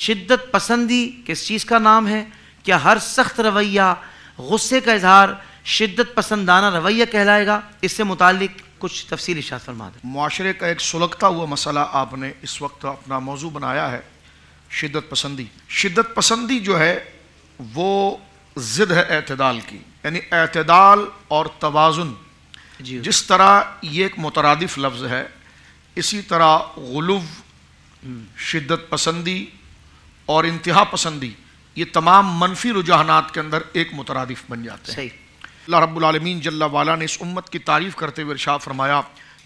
شدت پسندی کس چیز کا نام ہے؟ کیا ہر سخت رویہ، غصے کا اظہار شدت پسندانہ رویہ کہلائے گا؟ اس سے متعلق کچھ تفصیل ارشاد فرما دیں۔ معاشرے کا ایک سلگتا ہوا مسئلہ آپ نے اس وقت اپنا موضوع بنایا ہے، شدت پسندی۔ شدت پسندی جو ہے وہ ضد ہے اعتدال کی، یعنی اعتدال اور توازن جس طرح یہ ایک مترادف لفظ ہے، اسی طرح غلو، شدت پسندی اور انتہا پسندی یہ تمام منفی رجحانات کے اندر ایک مترادف بن جاتے ہیں۔ صحیح۔ اللہ رب العالمین جل وعلا نے اس امت کی تعریف کرتے ہوئے ارشاد فرمایا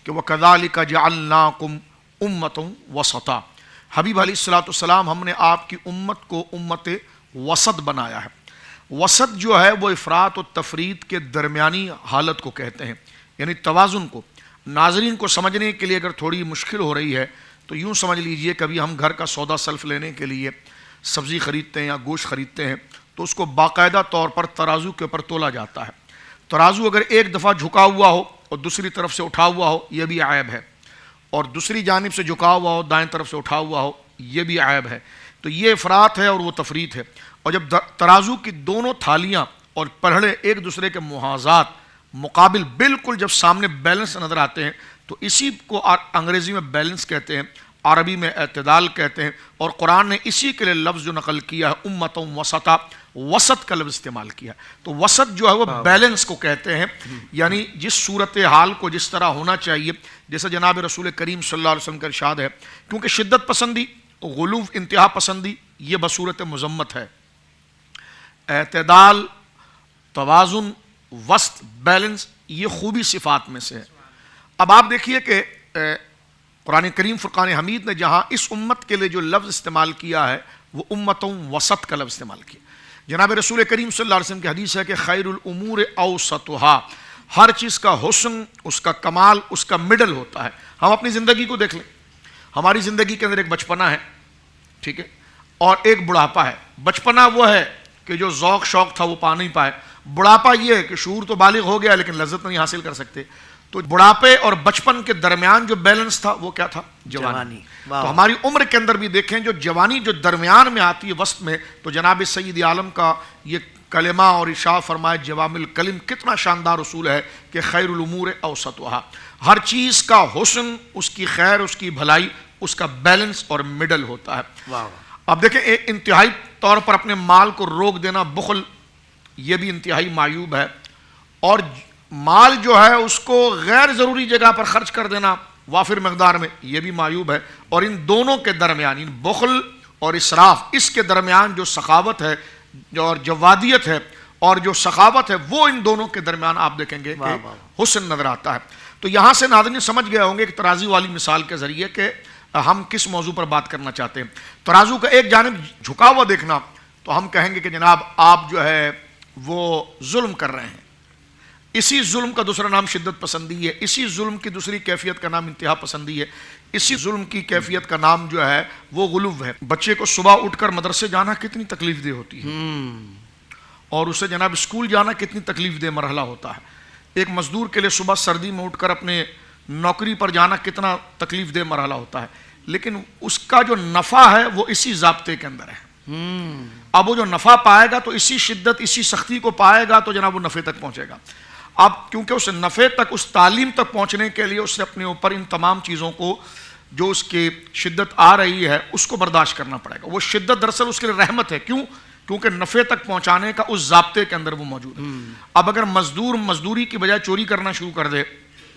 کہ وَكَذَلِكَ جَعَلْنَاكُمْ أُمَّةً وَسَطًا، حبیب علیہ الصلوۃ والسلام ہم نے آپ کی امت کو امت وسط بنایا ہے۔ وسط جو ہے وہ افراط و تفریط کے درمیانی حالت کو کہتے ہیں، یعنی توازن کو۔ ناظرین کو سمجھنے کے لیے اگر تھوڑی مشکل ہو رہی ہے تو یوں سمجھ لیجئے کبھی ہم گھر کا سودا سلف لینے کے لیے سبزی خریدتے ہیں یا گوشت خریدتے ہیں تو اس کو باقاعدہ طور پر ترازو کے اوپر تولا جاتا ہے۔ ترازو اگر ایک دفعہ جھکا ہوا ہو اور دوسری طرف سے اٹھا ہوا ہو یہ بھی عیب ہے، اور دوسری جانب سے جھکا ہوا ہو دائیں طرف سے اٹھا ہوا ہو یہ بھی عیب ہے۔ تو یہ افراط ہے اور وہ تفریط ہے۔ اور جب ترازو کی دونوں تھالیاں اور پلڑے ایک دوسرے کے محاذات مقابل بالکل جب سامنے بیلنس نظر آتے ہیں تو اسی کو انگریزی میں بیلنس کہتے ہیں، عربی میں اعتدال کہتے ہیں، اور قرآن نے اسی کے لیے لفظ جو نقل کیا ہے امتوں وسطا، وسط کا لفظ استعمال کیا۔ تو وسط جو ہے وہ بیلنس کو کہتے ہیں، یعنی جس صورتحال کو جس طرح ہونا چاہیے، جیسے جناب رسول کریم صلی اللہ علیہ وسلم کا ارشاد ہے، کیونکہ شدت پسندی، غلو، انتہا پسندی یہ بصورت مذمت ہے۔ اعتدال، توازن، وسط، بیلنس یہ خوبی صفات میں سے ہے۔ اب آپ دیکھیے کہ قرآن کریم فرقان حمید نے جہاں اس امت کے لیے جو لفظ استعمال کیا ہے وہ امتوں وسط کا لفظ استعمال کیا۔ جناب رسول کریم صلی اللہ علیہ وسلم کی حدیث ہے کہ خیر الامور اوسطها، ہر چیز کا حسن، اس کا کمال، اس کا مڈل ہوتا ہے۔ ہم اپنی زندگی کو دیکھ لیں، ہماری زندگی کے اندر ایک بچپنا ہے، ٹھیک ہے، اور ایک بڑھاپا ہے۔ بچپنا وہ ہے کہ جو ذوق شوق تھا وہ پا نہیں پائے، بڑھاپا یہ ہے کہ شعور تو بالغ ہو گیا لیکن لذت نہیں حاصل کر سکتے۔ تو بڑھاپے اور بچپن کے درمیان جو بیلنس تھا وہ کیا تھا؟ جوانی۔ تو ہماری عمر کے اندر بھی دیکھیں جو جوانی جو درمیان میں آتی ہے وسط میں، تو جناب سید عالم کا یہ کلمہ اور ارشاد فرمائے جوامع الکلم کتنا شاندار اصول ہے کہ خیر الامور اوسطها، ہر چیز کا حسن، اس کی خیر، اس کی بھلائی، اس کا بیلنس اور مڈل ہوتا ہے۔ اب دیکھیں ایک انتہائی طور پر اپنے مال کو روک دینا، بخل، یہ بھی انتہائی معیوب ہے، اور مال جو ہے اس کو غیر ضروری جگہ پر خرچ کر دینا وافر مقدار میں یہ بھی معیوب ہے۔ اور ان دونوں کے درمیان، ان بخل اور اسراف، اس کے درمیان جو سخاوت ہے اور جوادیت ہے اور جو سخاوت ہے وہ ان دونوں کے درمیان آپ دیکھیں گے کہ حسن نظر آتا ہے۔ تو یہاں سے ناظرین سمجھ گئے ہوں گے ایک ترازو والی مثال کے ذریعے کہ ہم کس موضوع پر بات کرنا چاہتے ہیں۔ ترازو کا ایک جانب جھکا ہوا دیکھنا تو ہم کہیں گے کہ جناب آپ جو ہے وہ ظلم کر رہے ہیں، اسی ظلم کا دوسرا نام شدت پسندی ہے، اسی ظلم کی دوسری کیفیت کا نام انتہا پسندی ہے، اسی ظلم کی کیفیت کا نام جو ہے وہ غلو ہے۔ بچے کو صبح اٹھ کر مدرسے جانا کتنی تکلیف دہ ہوتی ہے، اور اسے جناب اسکول جانا کتنی تکلیف دہ مرحلہ ہوتا ہے۔ ایک مزدور کے لیے صبح سردی میں اٹھ کر اپنے نوکری پر جانا کتنا تکلیف دہ مرحلہ ہوتا ہے، لیکن اس کا جو نفع ہے وہ اسی ضابطے کے اندر ہے۔ اب وہ جو نفع پائے گا تو اسی شدت، اسی سختی کو پائے گا تو جناب وہ نفع تک پہنچے گا۔ اب کیونکہ اس نفع تک، اس تعلیم تک پہنچنے کے لیے اسے اپنے اوپر ان تمام چیزوں کو جو اس کی شدت آ رہی ہے اس کو برداشت کرنا پڑے گا۔ وہ شدت دراصل اس کے لیے رحمت ہے، کیوں؟ کیونکہ نفع تک پہنچانے کا اس ضابطے کے اندر وہ موجود ہے۔ اب اگر مزدور مزدوری کی بجائے چوری کرنا شروع کر دے،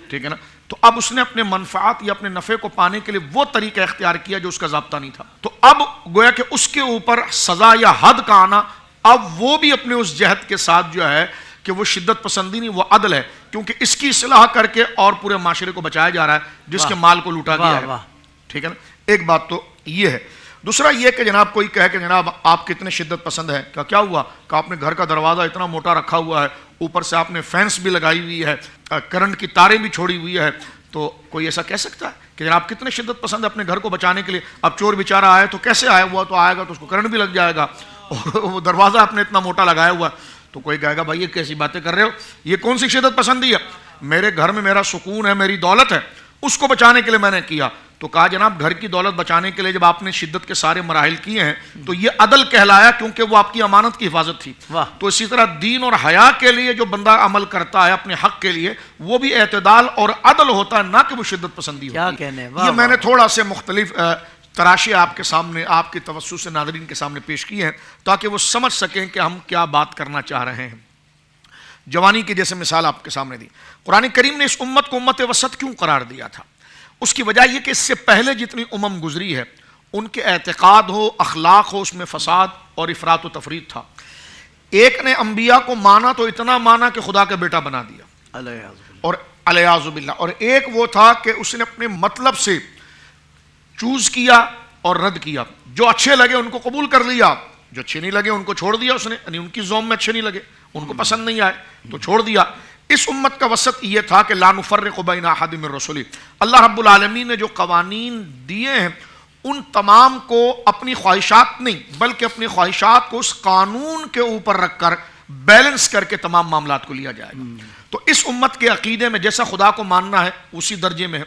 ٹھیک ہے نا، تو اب اس نے اپنے منفعات یا اپنے نفع کو پانے کے لیے وہ طریقہ اختیار کیا جو اس کا ضابطہ نہیں تھا، تو اب گویا کہ اس کے اوپر سزا یا حد کا آنا، اب وہ بھی اپنے اس جہد کے ساتھ جو ہے کہ وہ شدت پسندی نہیں، وہ عدل ہے، کیونکہ اس کی اصلاح کر کے اور پورے معاشرے کو بچایا جا رہا ہے جس کے مال کو لوٹا گیا ہے، ٹھیک ہے نا۔ ایک بات تو یہ ہے۔ دوسرا یہ کہ جناب کوئی کہے کہ جناب آپ کتنے شدت پسند ہیں، کیا ہوا کہ آپ نے گھر کا دروازہ اتنا موٹا رکھا ہوا ہے، اوپر سے آپ نے فینس بھی لگائی ہوئی ہے، کرنٹ کی تاریں بھی چھوڑی ہوئی ہے، تو کوئی ایسا کہہ سکتا ہے کہ جناب کتنے شدت پسند ہے اپنے گھر کو بچانے کے لیے؟ اب چور بیچارہ آئے تو کیسے آیا ہوا، تو آئے گا تو اس کو کرنٹ بھی لگ جائے گا، اور وہ دروازہ آپ نے اتنا موٹا لگایا ہوا ہے، تو کوئی کہے گا بھائی یہ کیسی باتیں کر رہے ہو، یہ کون سی شدت پسندی ہے؟ میرے گھر میں میرا سکون ہے، میری دولت ہے، اس کو بچانے کے لیے میں نے کیا. تو کہا جناب گھر کی دولت بچانے کے لیے جب آپ نے شدت کے سارے مراحل کیے ہیں تو یہ عدل کہلایا, کیونکہ وہ آپ کی امانت کی حفاظت تھی. تو اسی طرح دین اور حیا کے لیے جو بندہ عمل کرتا ہے اپنے حق کے لیے, وہ بھی اعتدال اور عدل ہوتا ہے, نہ کہ وہ شدت پسندی ہوتی ہے. یہ میں نے تھوڑا سے مختلف تراشے آپ کے سامنے, آپ کے توسط سے ناظرین کے سامنے پیش کی ہیں تاکہ وہ سمجھ سکیں کہ ہم کیا بات کرنا چاہ رہے ہیں. جوانی کی جیسے مثال آپ کے سامنے دی. قرآن کریم نے اس امت کو امت وسط کیوں قرار دیا تھا؟ اس کی وجہ یہ کہ اس سے پہلے جتنی گزری ہے ان کے اعتقاد ہو, اخلاق ہو, اس میں فساد اور افراط و تفریط تھا. ایک نے انبیاء کو مانا تو اتنا مانا کہ خدا کا بیٹا بنا دیا, اور علیاذ باللہ. اور ایک وہ تھا کہ اس نے اپنے مطلب سے چوز کیا اور رد کیا. جو اچھے لگے ان کو قبول کر لیا, جو اچھے نہیں لگے ان کو چھوڑ دیا اس نے, یعنی ان کی زوم میں اچھے نہیں لگے, ان کو پسند نہیں آئے تو چھوڑ دیا. اس امت کا وسط یہ تھا کہ لا نفرق بین احد من رسله. اللہ رب العالمین نے جو قوانین دیے ہیں ان تمام کو اپنی خواہشات نہیں بلکہ اپنی خواہشات کو اس قانون کے اوپر رکھ کر بیلنس کر کے تمام معاملات کو لیا جائے گا. تو اس امت کے عقیدے میں جیسا خدا کو ماننا ہے اسی درجے میں ہے,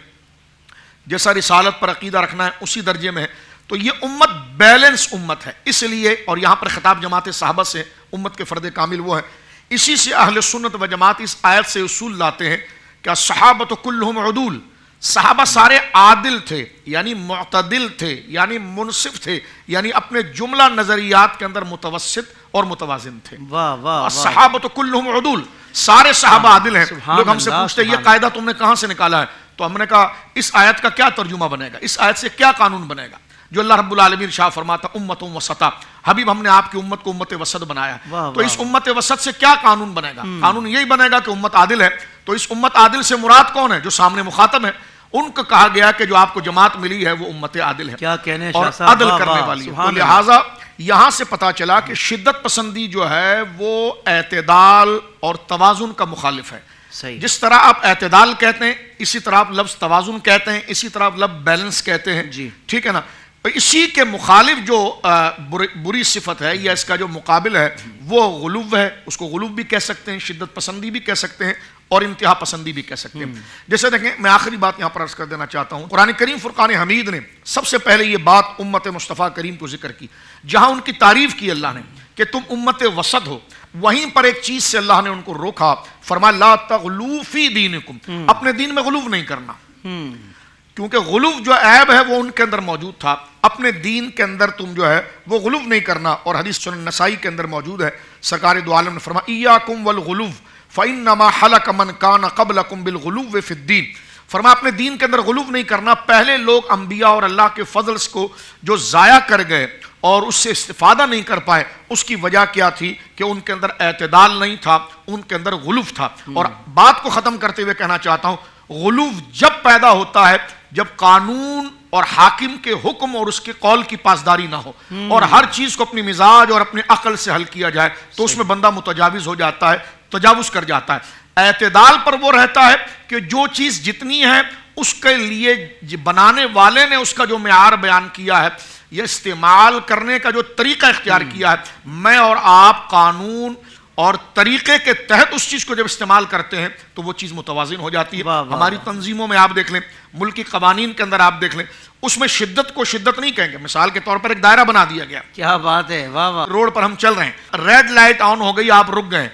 جیسا رسالت پر عقیدہ رکھنا ہے اسی درجے میں ہے. تو یہ امت بیلنس امت ہے. اس لیے, اور یہاں پر خطاب جماعت صحابہ سے, امت کے فرد کامل وہ ہے, اسی سے اہل سنت و جماعت اس آیت سے اصول لاتے ہیں کہ صحابۃ کلہم عدول, صحابہ سارے عادل تھے, یعنی معتدل تھے, یعنی منصف تھے, یعنی اپنے جملہ نظریات کے اندر متوسط اور متوازن تھے. صحابۃ کلہم عدول, سارے صحابہ عادل ہیں. لوگ ہم سے پوچھتے ہیں یہ قاعدہ تم نے کہاں سے نکالا ہے؟ تو ہم نے کہا اس آیت کا کیا ترجمہ بنے گا, اس آیت سے کیا قانون بنے گا؟ جو اللہ رب العالمین شاہ فرماتا امت وسطا, حبیب ہم نے آپ کی امت کو امت وسط بنایا. تو اس امت وسط سے کیا قانون بنے گا؟ قانون یہی بنے گا کہ امت عادل ہے. تو اس امت عادل سے مراد کون ہے؟ جو سامنے مخاطب ہے, ان کو کہا گیا کہ جو آپ کو جماعت ملی ہے وہ امت عادل ہے, کیا کہنے اور عدل کرنے والی ہے. تو لہٰذا یہاں سے پتا چلا کہ شدت پسندی جو ہے وہ اعتدال اور توازن کا مخالف ہے. جس طرح آپ اعتدال کہتے ہیں اسی طرح آپ لفظ توازن کہتے ہیں, اسی طرح آپ لفظ بیلنس کہتے ہیں. ٹھیک ہے نا. اسی کے مخالف جو بری صفت ہے یا اس کا جو مقابل ہے وہ غلو ہے. اس کو غلو بھی کہہ سکتے ہیں, شدت پسندی بھی کہہ سکتے ہیں, اور انتہا پسندی بھی کہہ سکتے ہیں. جیسے دیکھیں, میں آخری بات یہاں پر عرض کر دینا چاہتا ہوں. قرآن کریم فرقان حمید نے سب سے پہلے یہ بات امت مصطفیٰ کریم کو ذکر کی, جہاں ان کی تعریف کی اللہ نے کہ تم امت وسط ہو, وہیں پر ایک چیز سے اللہ نے ان کو روکا. فرمایا لا تغلو فی دینکم, اپنے دین میں غلو نہیں کرنا, کیونکہ غلو جو عیب ہے وہ ان کے اندر موجود تھا. اپنے دین کے اندر تم جو ہے وہ غلو نہیں کرنا. اور حدیث سنن نسائی کے اندر موجود ہے, سرکار دو عالم نے فرمایا ایاکم والغلو فانما حلق من کان قبلکم بالغلو فی الدین. فرمایا اپنے دین کے اندر غلو نہیں کرنا. پہلے لوگ انبیاء اور اللہ کے فضل کو جو ضائع کر گئے اور اس سے استفادہ نہیں کر پائے, اس کی وجہ کیا تھی کہ ان کے اندر اعتدال نہیں تھا, ان کے اندر غلو تھا. اور بات کو ختم کرتے ہوئے کہنا چاہتا ہوں, غلو جب پیدا ہوتا ہے جب قانون اور حاکم کے حکم اور اس کے قول کی پاسداری نہ ہو, اور ہر چیز کو اپنی مزاج اور اپنی عقل سے حل کیا جائے, تو اس میں بندہ متجاوز ہو جاتا ہے, تجاوز کر جاتا ہے. اعتدال پر وہ رہتا ہے کہ جو چیز جتنی ہے اس کے لیے بنانے والے نے اس کا جو معیار بیان کیا ہے, یہ استعمال کرنے کا جو طریقہ اختیار کیا ہے, میں اور آپ قانون اور طریقے کے تحت اس چیز کو جب استعمال کرتے ہیں تو وہ چیز متوازن ہو جاتی ہے. ہماری تنظیموں میں آپ دیکھ لیں, ملکی قوانین کے اندر آپ دیکھ لیں, اس میں شدت کو شدت نہیں کہیں گے. مثال کے طور پر ایک دائرہ بنا دیا گیا, کیا بات ہے, واہ واہ. روڈ پر ہم چل رہے ہیں, ریڈ لائٹ آن ہو گئی, آپ رک گئے,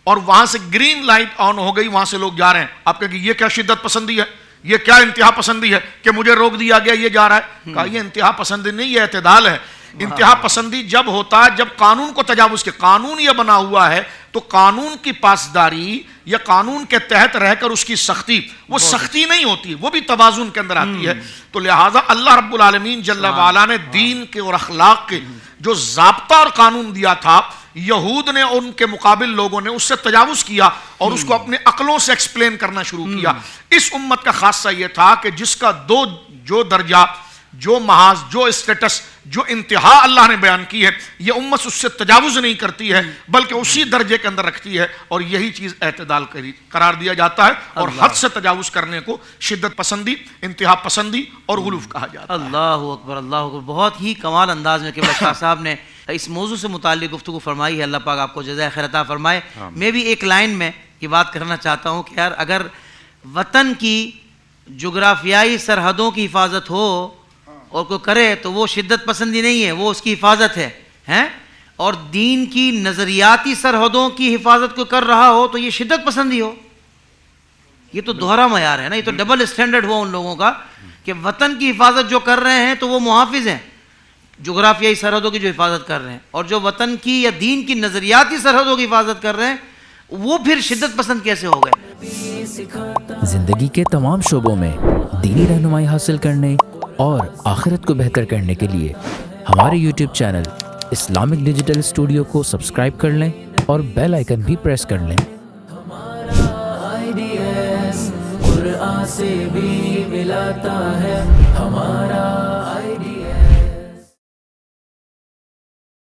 اور وہاں سے گرین لائٹ آن ہو گئی, وہاں سے لوگ جا رہے ہیں. آپ کہیں گے یہ کیا شدت پسندی ہے, یہ کیا انتہا پسندی ہے کہ مجھے روک دیا گیا, یہ جا رہا ہے. کہا یہ انتہا پسندی نہیں, یہ اعتدال ہے. انتہا پسندی جب ہوتا ہے جب قانون کو تجاوز کے, قانون یہ بنا ہوا ہے تو قانون کی پاسداری یا قانون کے تحت رہ کر اس کی سختی, وہ سختی نہیں ہوتی, وہ بھی توازن کے اندر آتی ہے. تو لہٰذا اللہ رب العالمین جل وعلا نے دین کے اور اخلاق کے جو ضابطہ اور قانون دیا تھا, یہود نے ان کے مقابل لوگوں نے اس سے تجاوز کیا اور اس کو اپنے عقلوں سے ایکسپلین کرنا شروع کیا. اس امت کا خاصہ یہ تھا کہ جس کا جو درجہ, جو محاذ, جو اسٹیٹس, جو انتہا اللہ نے بیان کی ہے, یہ امت اس سے تجاوز نہیں کرتی ہے بلکہ اسی درجے کے اندر رکھتی ہے, اور یہی چیز اعتدال قرار دیا جاتا ہے. اور حد سے تجاوز کرنے کو شدت پسندی, انتہا پسندی اور غلو کہا جاتا ہے. اللہ اکبر, اللہ اکبر. بہت ہی کمال انداز میں قبلہ شاہ صاحب نے اس موضوع سے متعلق گفتگو فرمائی ہے. اللہ پاک آپ کو جزائے خیر عطا فرمائے. میں بھی ایک لائن میں یہ بات کرنا چاہتا ہوں کہ یار اگر وطن کی جغرافیائی سرحدوں کی حفاظت ہو اور کوئی کرے تو وہ شدت پسندی نہیں ہے، وہ اس کی حفاظت ہے، ہیں؟ اور دین کی نظریاتی سرحدوں کی حفاظت کو کر رہا ہو تو یہ شدت پسندی ہو. یہ تو دوہرا معیار ہے نا، یہ تو ڈبل اسٹینڈرڈ ہوا ان لوگوں کا کہ وطن کی حفاظت جو کر رہے ہیں تو وہ محافظ ہیں، جغرافیائی سرحدوں کی جو حفاظت کر رہے ہیں، اور جو وطن کی یا دین کی نظریاتی سرحدوں کی حفاظت کر رہے ہیں وہ پھر شدت پسند کیسے ہو گئے؟ زندگی کے تمام شعبوں میں دینی رہنمائی حاصل کرنے اور آخرت کو بہتر کرنے کے لیے ہمارے YouTube channel Islamic digital studio کو سبسکرائب کر لیں اور بیل آئیکن بھی پریس کر لیں. قرآن سے بھی ملاتا ہے ہمارا